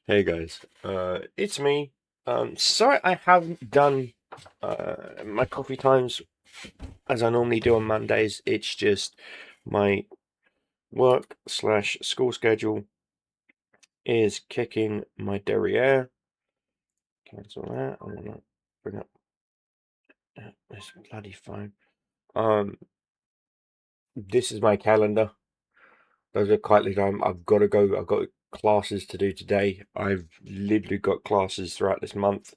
Hey guys, it's me. Sorry I haven't done my coffee times as I normally do on Mondays. It's just my work slash school schedule is kicking my derriere. Cancel that. I want to bring up this bloody phone. Um, this is my calendar. Those are quite late. I've got to go. I've got classes to do today. I've literally got classes throughout this month.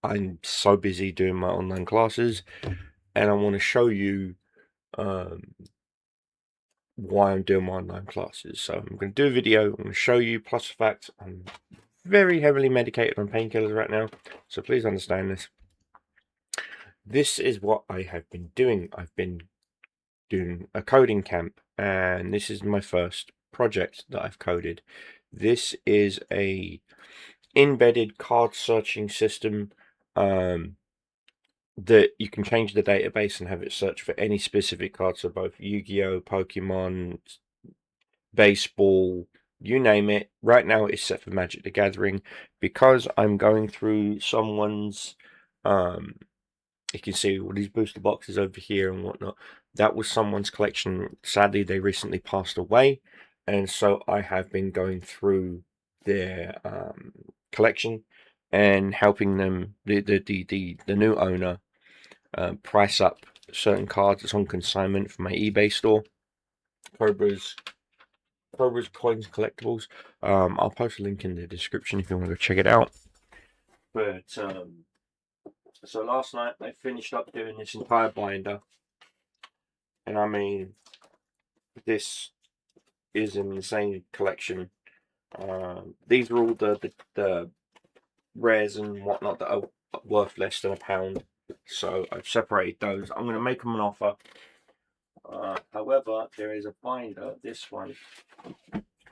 I'm so busy doing my online classes, and I want to show you um, why I'm doing my online classes. So I'm going to do a video. I'm going to show you, plus the fact I'm very heavily medicated on painkillers right now. So please understand this. This is what I have been doing. I've been doing a coding camp, and this is my first project that I've coded. This is a embedded card searching system that you can change the database and have it search for any specific card, so both Yu-Gi-Oh, Pokemon, baseball, you name it. Right now it's set for Magic the Gathering. Because I'm going through someone's you can see all these booster boxes over here and whatnot. That was someone's collection. Sadly, they recently passed away, and so I have been going through their collection and helping them, the new owner, price up certain cards that's on consignment for my eBay store. Cobra's Coins Collectibles. I'll post a link in the description if you want to go check it out. But so last night I finished up doing this entire binder, and I mean, this is an insane collection. These are all the rares and whatnot that are worth less than £1. So I've separated those. I'm going to make them an offer. However, there is a binder. This one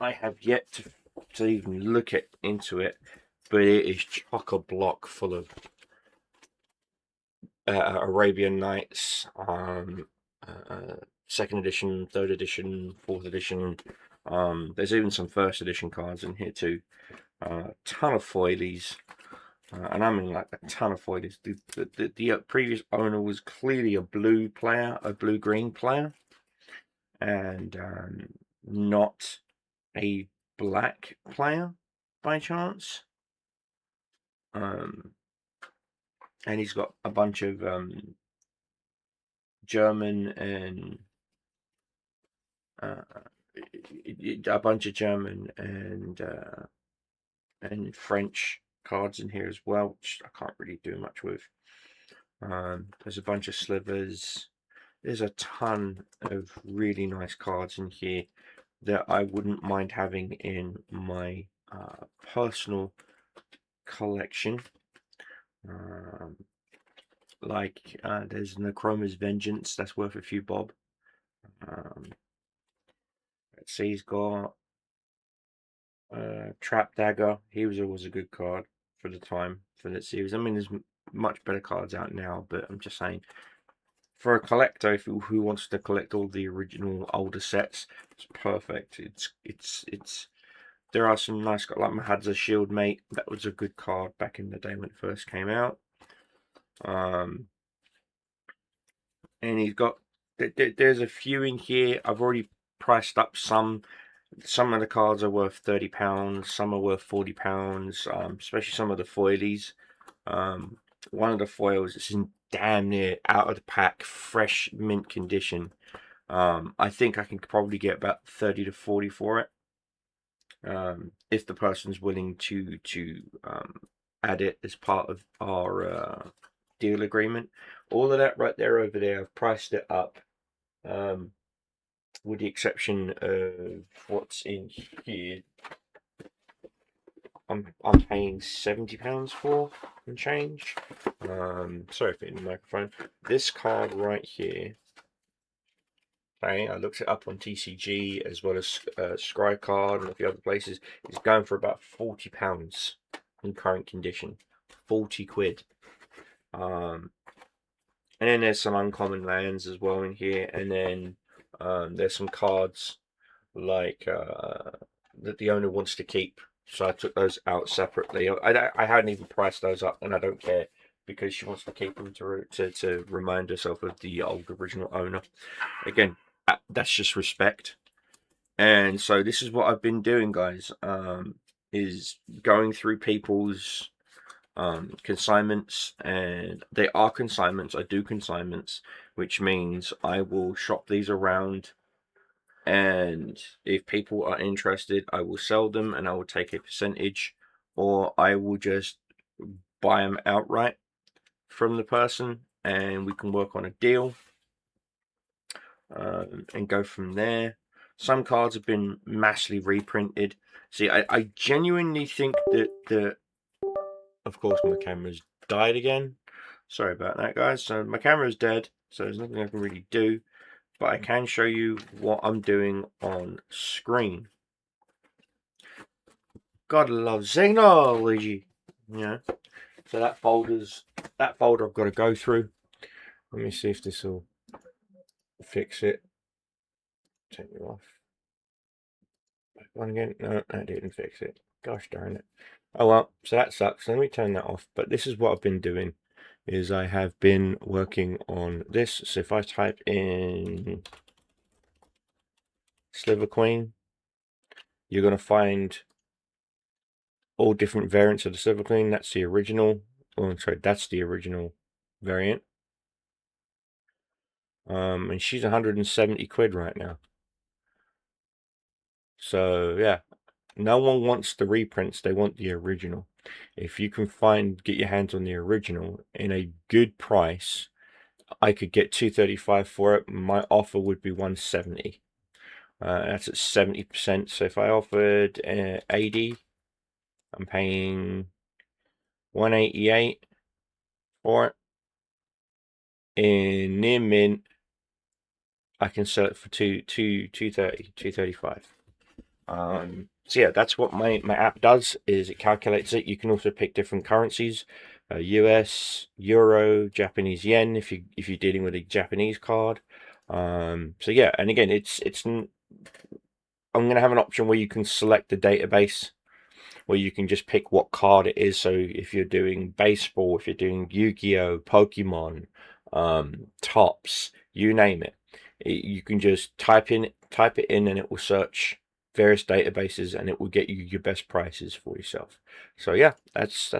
I have yet to even look into it, but it is chock a block full of Arabian Nights, second edition, third edition, fourth edition. There's even some first edition cards in here too. Ton of foilies, and I mean like a ton of foilies. The previous owner was clearly a blue player, a blue-green player, and not a black player by chance. And he's got a bunch of German and a bunch of German and French cards in here as well, which I can't really do much with. There's a bunch of slivers. There's a ton of really nice cards in here that I wouldn't mind having in my personal collection. There's Necroma's Vengeance, that's worth a few bob. Let's see, he's got Trap Dagger. He was always a good card for the time for that series. I mean, there's much better cards out now, but I'm just saying, for a collector, who wants to collect all the original older sets, it's perfect. It's there are some nice cards like Mahadza Shield Mate. That was a good card back in the day when it first came out. And he's got there's a few in here. I've already priced up some. Some of the cards are worth £30, some are worth £40, especially some of the foilies. One of the foils is in damn near out of the pack, fresh mint condition. I think I can probably get about 30 to 40 for it. If the person's willing to add it as part of our deal agreement. All of that right there over there, I've priced it up. With the exception of what's in here, I'm paying £70 for and change. Sorry for hitting the microphone. This card right here, okay, I looked it up on TCG as well as Scrycard and a few other places. It's going for about £40 in current condition. 40 quid. And then there's some uncommon lands as well in here, and then there's some cards like that the owner wants to keep. So I took those out separately. I hadn't even priced those up, and I don't care because she wants to keep them to remind herself of the old original owner. Again, that's just respect. And so this is what I've been doing, guys. Is going through people's consignments, and they are consignments. I do consignments, which means I will shop these around, and if people are interested, I will sell them and I will take a percentage, or I will just buy them outright from the person and we can work on a deal, and go from there. Some cards have been massively reprinted. See, I genuinely think that of course my camera's died again. Sorry about that, guys. So my camera's dead, so there's nothing I can really do, but I can show you what I'm doing on screen. God love technology. Yeah. So that folder I've got to go through. Let me see if this will fix it. Take it off. Back on again. No, that didn't fix it. Gosh darn it. Oh well, so that sucks. Let me turn that off. But this is what I've been doing. Is I have been working on this. So if I type in Sliver Queen, you're gonna find all different variants of the Sliver Queen. That's the original. Oh, I'm sorry, that's the original variant. And she's 170 quid right now. So yeah, no one wants the reprints, they want the original. If you can get your hands on the original in a good price, I could get 235 for it. My offer would be 170. That's at 70%. So if I offered 80, I'm paying 188 for it. In near mint, I can sell it for 235. So yeah, that's what my app does, is it calculates it. You can also pick different currencies, US, Euro, Japanese yen if you're dealing with a Japanese card. So yeah, and again, I'm gonna have an option where you can select the database, where you can just pick what card it is. So if you're doing baseball, if you're doing Yu-Gi-Oh, Pokemon, Tops, you name it, you can just type it in, and it will search various databases, and it will get you your best prices for yourself. So yeah, that's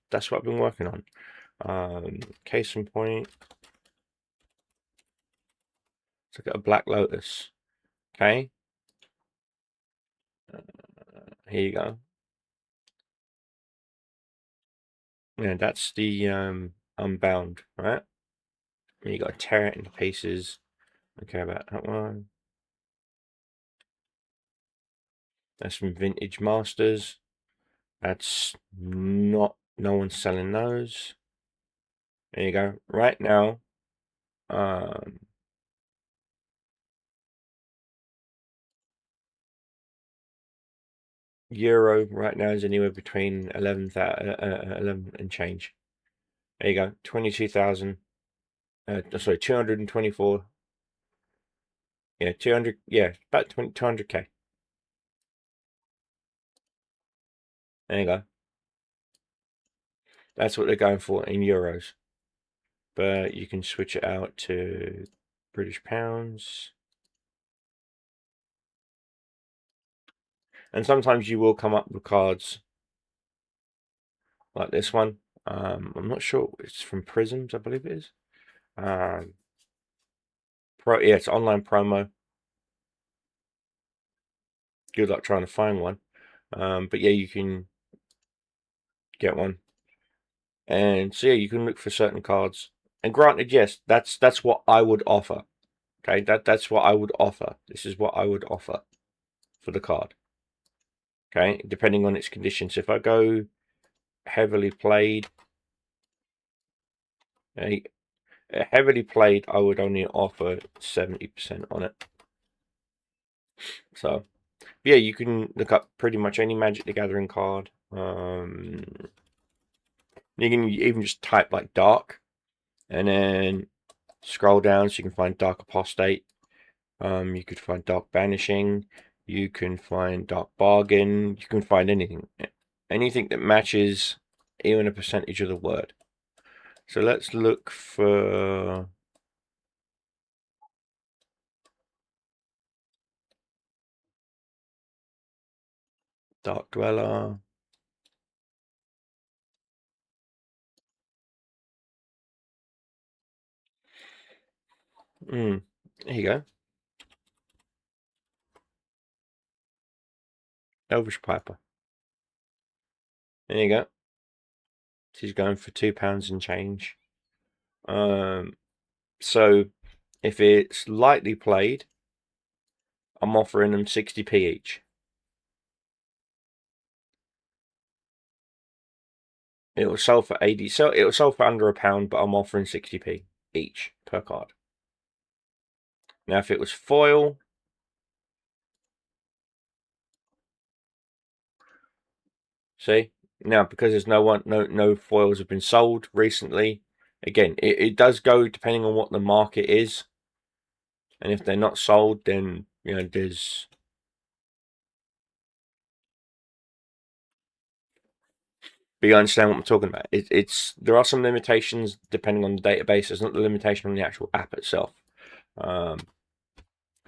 what I've been working on. Case in point, let's look at a Black Lotus. Okay, here you go. Yeah, that's the Unbound, right? And you got to tear it into pieces. Okay, about that one. That's some Vintage Masters. That's not, no one's selling those. There you go. Right now, Euro right now is anywhere between 11 and change. There you go. 22,000. Sorry, 224. Yeah, 200. Yeah, about 200k. There you go. That's what they're going for in euros. But you can switch it out to British pounds. And sometimes you will come up with cards like this one. I'm not sure. It's from Prisms, I believe it is. Yeah, it's online promo. Good luck trying to find one. But yeah, you can get one. And so yeah, you can look for certain cards. And granted, yes, that's what I would offer. Okay, that's what I would offer. This is what I would offer for the card. Okay, depending on its conditions. If I go heavily played, heavily played, I would only offer 70% on it. So yeah, you can look up pretty much any Magic the Gathering card. You can even just type like dark, and then scroll down so you can find Dark Apostate. You could find Dark Banishing. You can find Dark Bargain. You can find anything. Anything that matches even a percentage of the word. So let's look for Dark Dweller. There you go. Elvish Piper. There you go. She's going for £2 and change. So if it's lightly played, I'm offering them 60p each. It will sell for 80. So it will sell for under £1, but I'm offering 60p each per card. Now, if it was foil, see now because there's no foils have been sold recently. Again, it does go depending on what the market is, and if they're not sold, then there's. But you understand what I'm talking about. There are some limitations depending on the database. It's not the limitation on the actual app itself.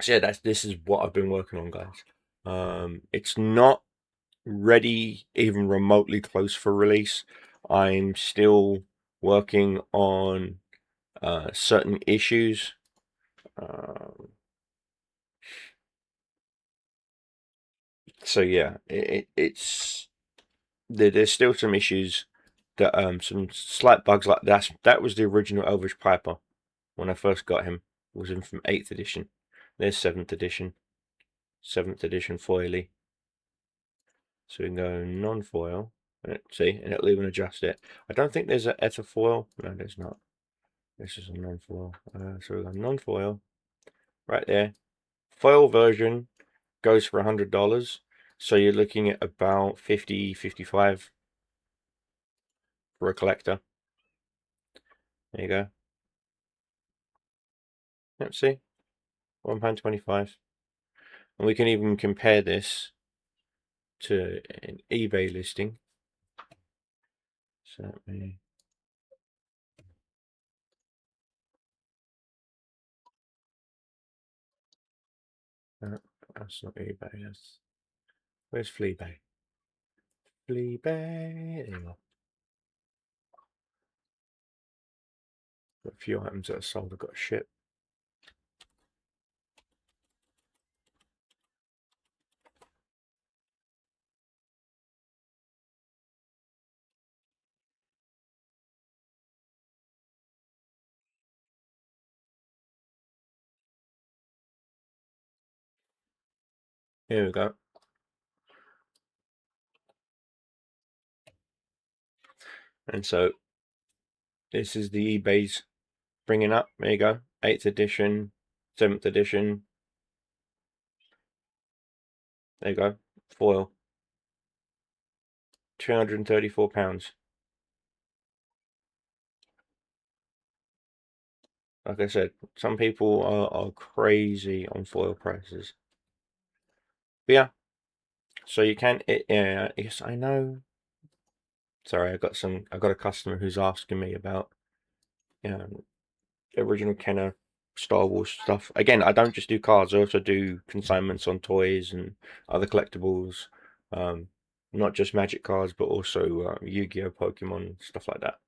So yeah, this is what I've been working on, guys. It's not ready even remotely close for release. I'm still working on certain issues. So yeah, it's there's still some issues that some slight bugs like that was the original Elvish Piper when I first got him. It was in from 8th edition. There's 7th edition. 7th edition foily. So we can go non-foil. See, and it'll even adjust it. I don't think there's an ether foil. No, there's not. This is a non-foil. So we got non-foil right there. Foil version goes for $100. So you're looking at about 50, 55 for a collector. There you go. Let's see. £1.25. And we can even compare this to an eBay listing. So let me. That's not eBay. Where's Fleabay? Fleabay. There you go. Got a few items that are sold. I've got to ship. Here we go. And so this is the eBay's bringing up. There you go. 8th edition, 7th edition. There you go. Foil. £234. Like I said, some people are crazy on foil prices. But yeah. So you can yes, I know. Sorry, I got a customer who's asking me about original Kenner Star Wars stuff. Again, I don't just do cards, I also do consignments on toys and other collectibles. Not just Magic cards, but also Yu-Gi-Oh, Pokemon, stuff like that.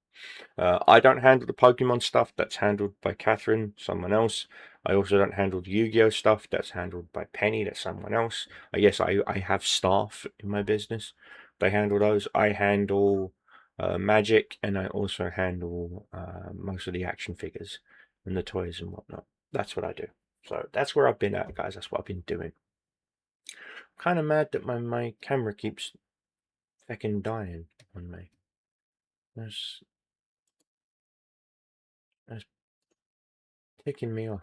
I don't handle the Pokemon stuff. That's handled by Catherine, someone else. I also don't handle the Yu-Gi-Oh stuff. That's handled by Penny. That's someone else. I guess I have staff in my business. They handle those. I handle Magic, and I also handle most of the action figures and the toys and whatnot. That's what I do. So that's where I've been at, guys. That's what I've been doing. Kind of mad that my camera keeps fucking dying on me. That's ticking me off.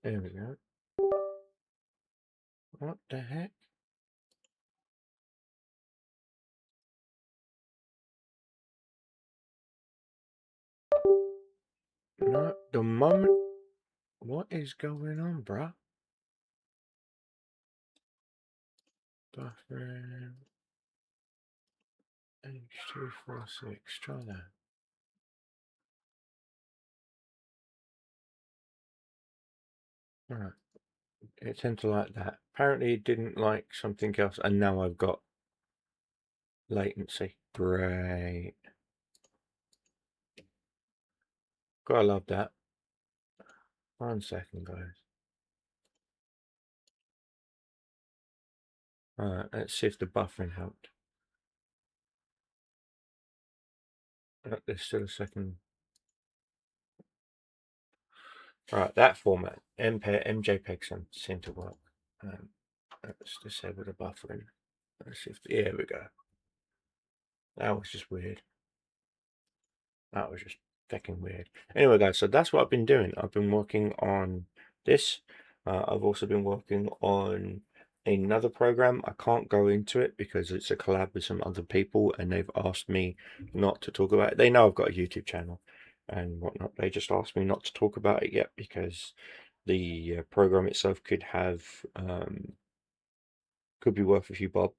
There we go. What the heck? Not the moment. What is going on, bruh? Buffer H246. Try that. Alright. It tends to like that. Apparently it didn't like something else, and now I've got latency. Great. Gotta love that. 1 second, guys. Alright, let's see if the buffering helped. There's still a second. Alright, that format, MJPEG seem to work. Let's disable the buffering. Let's see if, here we go. That was just weird. That was just fucking weird. Anyway, guys, so that's what I've been doing. I've been working on this. I've also been working on another program. I can't go into it because it's a collab with some other people, and they've asked me not to talk about it. They know I've got a YouTube channel and whatnot. They just asked me not to talk about it yet because the program itself could have could be worth a few bob.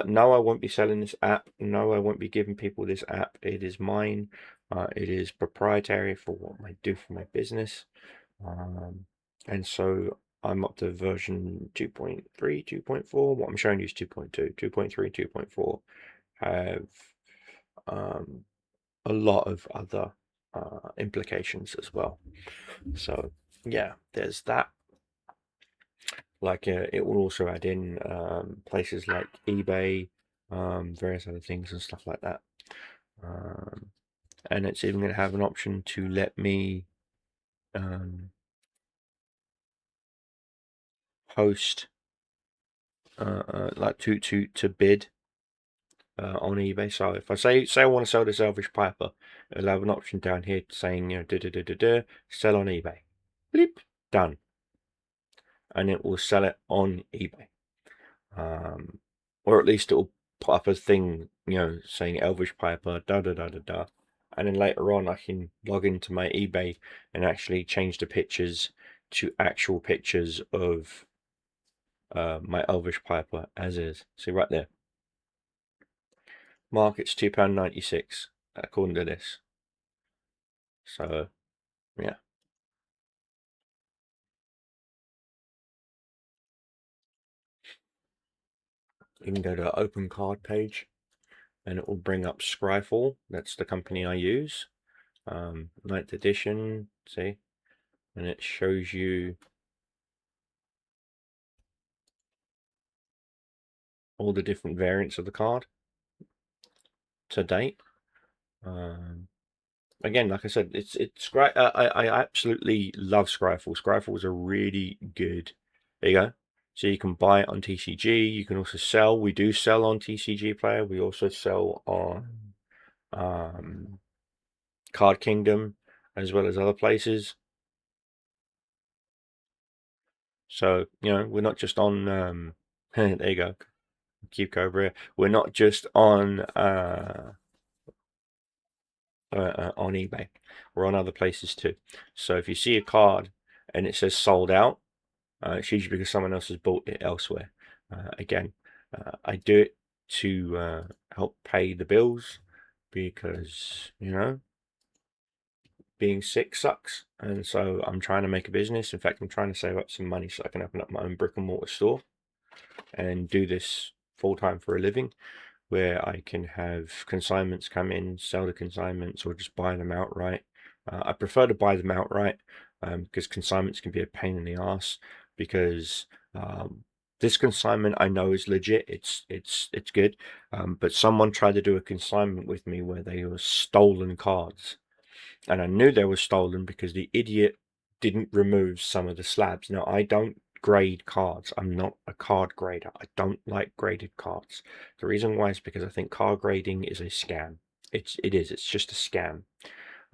No, I won't be selling this app. No, I won't be giving people this app. It is mine. It is proprietary for what I do for my business. And so I'm up to version 2.3, 2.4. What I'm showing you is 2.2. 2.3, 2.4 have a lot of other implications as well. So yeah, there's that. Like it will also add in places like eBay, various other things and stuff like that. And it's even going to have an option to let me host like to bid on eBay. So if I say I want to sell this Elvish Piper, it'll have an option down here saying, you know, sell on eBay. Bleep, done. And it will sell it on eBay. Or at least it'll put up a thing, you know, saying Elvish Piper, da da da da da. And then later on, I can log into my eBay and actually change the pictures to actual pictures of my Elvish Piper as is. See right there. Market's £2.96 according to this. So, yeah. You can go to the open card page and it will bring up Scryfall. That's the company I use. 9th edition, see? And it shows you all the different variants of the card to date. Again, like I said, it's great. I absolutely love Scryfall. Scryfall is a really good. There you go. So you can buy it on TCG. You can also sell. We do sell on TCG Player. We also sell on Card Kingdom as well as other places. So you know we're not just on. There you go. Keep Cobra. We're not just on eBay. We're on other places too. So if you see a card and it says sold out, it's usually because someone else has bought it elsewhere. Again, I do it to help pay the bills because, you know, being sick sucks. And so I'm trying to make a business. In fact, I'm trying to save up some money so I can open up my own brick and mortar store and do this full time for a living, where I can have consignments come in, sell the consignments, or just buy them outright. I prefer to buy them outright because consignments can be a pain in the ass. Because this consignment I know is legit, it's good, but someone tried to do a consignment with me where they were stolen cards, and I knew they were stolen because the idiot didn't remove some of the slabs. Now, I don't grade cards. I'm not a card grader. I don't like graded cards. The reason why is because I think card grading is a scam. It is. It's just a scam.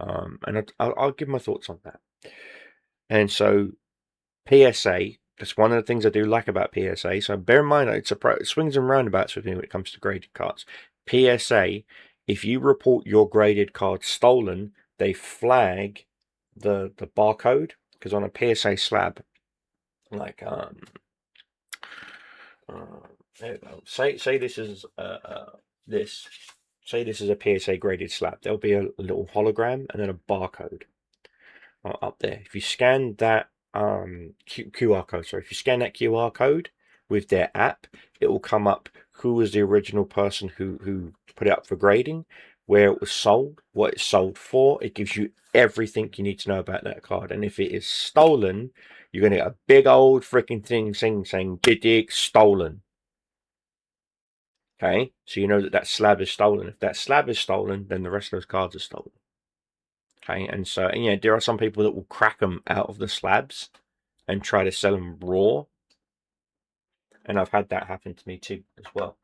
And I'll give my thoughts on that. And so PSA, that's one of the things I do like about PSA. So bear in mind, it swings and roundabouts with me when it comes to graded cards. PSA, if you report your graded card stolen, they flag the barcode, because on a PSA slab, like there you go. Say this is this. Say this is a PSA graded slab. There'll be a little hologram and then a barcode up there. If you scan that QR code, sorry, if you scan that QR code with their app, it will come up who was the original person who put it up for grading, where it was sold, what it's sold for. It gives you everything you need to know about that card. And if it is stolen, you're gonna get a big old freaking thing saying "Dig stolen." Okay, so you know that that slab is stolen. If that slab is stolen, then the rest of those cards are stolen. Okay, and so and yeah, there are some people that will crack them out of the slabs and try to sell them raw, and I've had that happen to me too as well.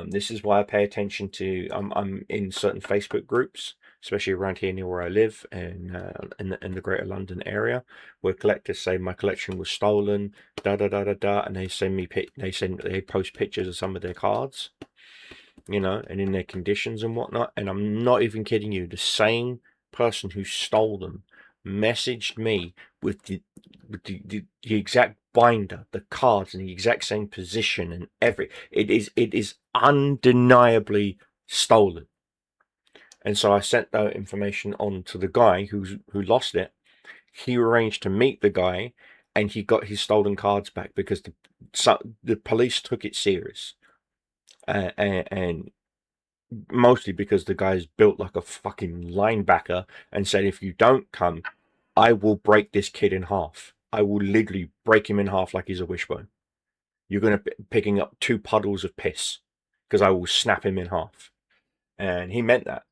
This is why I pay attention to. I'm in certain Facebook groups, especially around here near where I live, and in the Greater London area, where collectors say my collection was stolen, da da da da da, and they send me they post pictures of some of their cards, and in their conditions and whatnot. And I'm not even kidding you. The same person who stole them messaged me with the exact binder, the cards in the exact same position and it is undeniably stolen. And so I sent that information on to the guy who lost it. He arranged to meet the guy, and he got his stolen cards back because the police took it serious. And mostly because the guy's built like a fucking linebacker and said, if you don't come, I will break this kid in half. I will literally break him in half like he's a wishbone. You're going to be picking up 2 puddles of piss because I will snap him in half. And he meant that.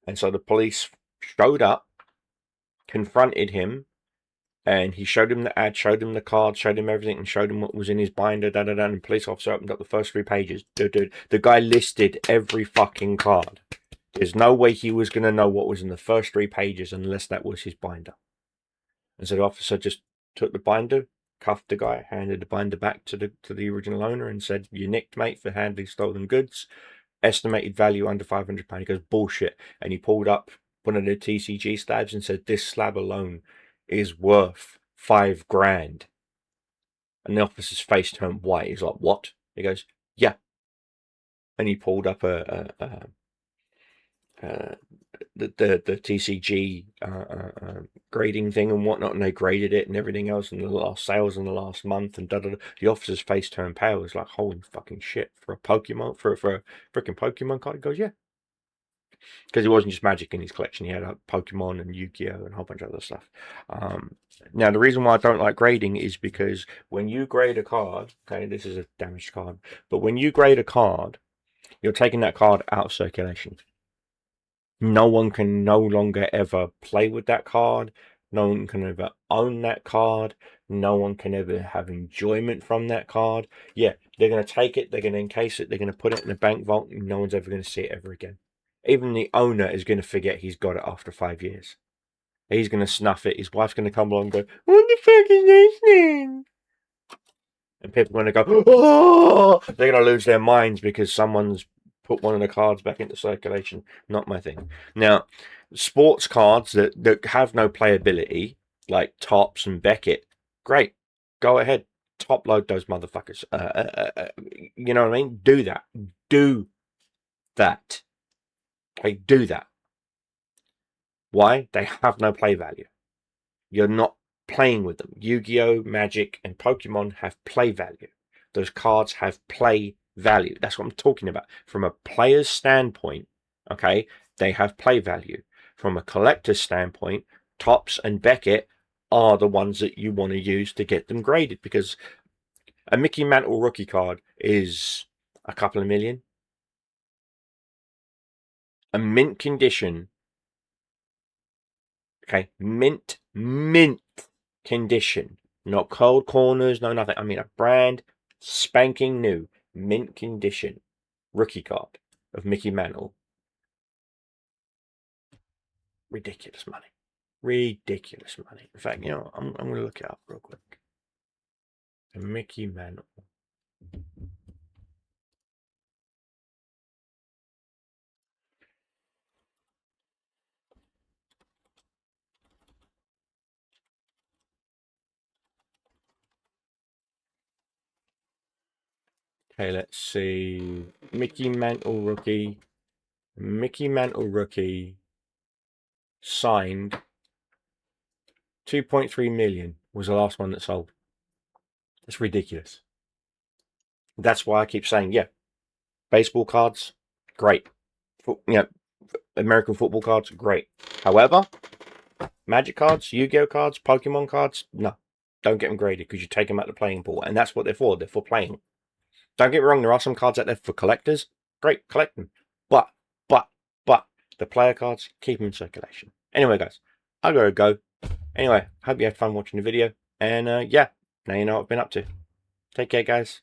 And so the police showed up, confronted him, and he showed him the ad, showed him the card, showed him everything, and showed him what was in his binder. Da da da. And the police officer opened up the first 3 pages. The guy listed every fucking card. There's no way he was going to know what was in the first 3 pages unless that was his binder. And so the officer just took the binder, cuffed the guy, handed the binder back to the original owner, and said, "You nicked, mate, for handling stolen goods. Estimated value under £500." He goes, "Bullshit." And he pulled up one of the TCG slabs and said, "This slab alone is worth £5,000." And the officer's face turned white. He's like, "What?" He goes, "Yeah." And he pulled up the TCG grading thing and whatnot, and they graded it and everything else, and the last sales in the last month, and da da da. The officer's face turned pale. It's like, holy fucking shit, for a Pokemon, for a freaking Pokemon card. He goes, "Yeah," because it wasn't just Magic in his collection. He had Pokemon and Yu-Gi-Oh and a whole bunch of other stuff. Now the reason why I don't like grading is because when you grade a card, okay, this is a damaged card, but when you grade a card, you're taking that card out of circulation. No one can no longer ever play with that card. No one can ever own that card. No one can ever have enjoyment from that card. Yeah, they're going to take it, they're going to encase it, they're going to put it in the bank vault, and no one's ever going to see it ever again. Even the owner is going to forget he's got it after 5 years. He's going to snuff it. His wife's going to come along and go, "What the fuck is this thing?" And people are going to go, "Oh!" They're going to lose their minds because someone's put one of the cards back into circulation. Not my thing. Now, sports cards that have no playability, like Tops and Beckett, great. Go ahead. Top load those motherfuckers. You know what I mean? Do that. Do that. Okay, do that. Why? They have no play value. You're not playing with them. Yu-Gi-Oh, Magic, and Pokemon have play value. Those cards have play value. That's what I'm talking about. From a player's standpoint, okay, they have play value. From a collector's standpoint, Tops and Beckett are the ones that you want to use to get them graded, because a Mickey Mantle rookie card is a couple of million. A mint condition, okay, mint condition, not cold corners, no nothing. I mean a brand spanking new, mint condition rookie card of Mickey Mantle. Ridiculous money. Ridiculous money. In fact, I'm going to look it up real quick. A Mickey Mantle. Okay, let's see. Mickey Mantle rookie. Mickey Mantle rookie. Signed. 2.3 million was the last one that sold. That's ridiculous. That's why I keep saying, yeah, baseball cards, great. American football cards, great. However, Magic cards, Yu-Gi-Oh cards, Pokemon cards, no. Don't get them graded because you take them out the playing pool. And that's what they're for. They're for playing. Don't get me wrong, there are some cards out there for collectors. Great, collect them. But, the player cards, keep them in circulation. Anyway, guys, I gotta go. Anyway, hope you had fun watching the video. And yeah, now you know what I've been up to. Take care, guys.